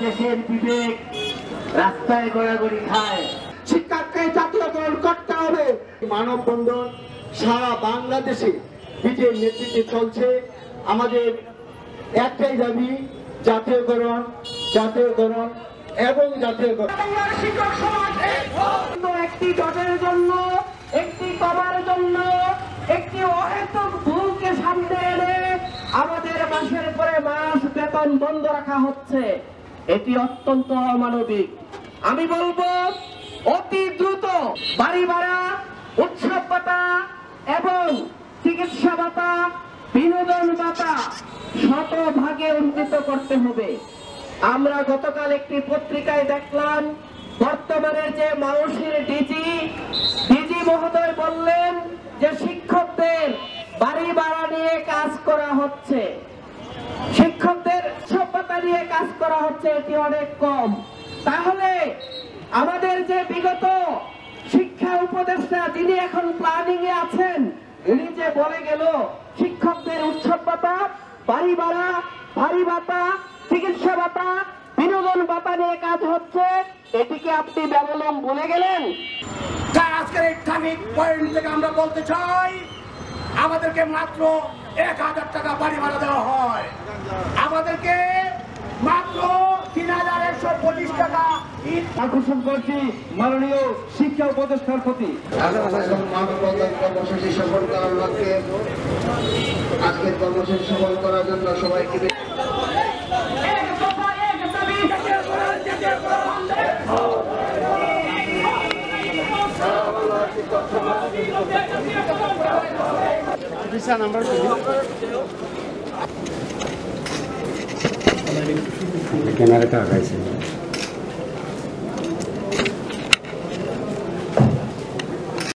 দেশের বিবেক রাস্তায় গড়াগড়ি খায়। শিক্ষাকে জাতীয়করণ করতে হবে। মানববন্ধন সারা বাংলাদেশে বিজেপির নেতৃত্বে চলছে। আমাদের একটাই দাবি, জাতীয়করণ, জাতীয়করণ এবং জাতীয়করণ। শিক্ষক সমাজ একটি জটের জন্য, একটি কমার জন্য, একটি অহেতুক ভুলকে সামনে এনে আমাদের মাসের পরে মাস বেতন বন্ধ রাখা হচ্ছে। এটি অত্যন্ত অমানবিক। আমি বলবো অতি দ্রুত বাড়ি ভাড়া, উৎসব ভাতা এবং চিকিৎসা ভাতা, বিনোদন ভাতা শতভাগে উন্নীত করতে হবে। আমরা গতকাল একটি পত্রিকায় দেখলাম বর্তমানে যে মাউসির ডিজি মহোদয় বললেন যে শিক্ষকদের বাড়ি ভাড়া নিয়ে কাজ করা হচ্ছে, শিক্ষকদের সভ্যতা নিয়ে কাজ করা হচ্ছে, এটি অনেক কম। তাহলে আমাদের যে বিগত শিক্ষা উপদেষ্টা যিনি এখন প্ল্যানিং এ আছেন, উনি যে বলে গেল শিক্ষকদের উৎসব ভাতা, বাড়ি ভাড়া, ভারী ভাতা, চিকিৎসা ভাতা, বিনোদন ভাতা নিয়ে কাজ হচ্ছে, এটিকে আপনি বেবলম বলে গেলেন। আজকের এই টার্নিং পয়েন্ট থেকে আমরা বলতে চাই, আমাদেরকে মাত্র 1000 টাকা বাড়ি ভাড়া দেওয়া হয়, আমাদেরকে মাত্র 3125 টাকা আকর্ষণ করছি মাননীয় শিক্ষা উপদেষ্টার প্রতি। মানববন্ধন কর্মসূচি সফল করার লক্ষ্যে আজকের কর্মসূচি সফল করার জন্য সবাইকে ক্যামেরাটা আগাইছে।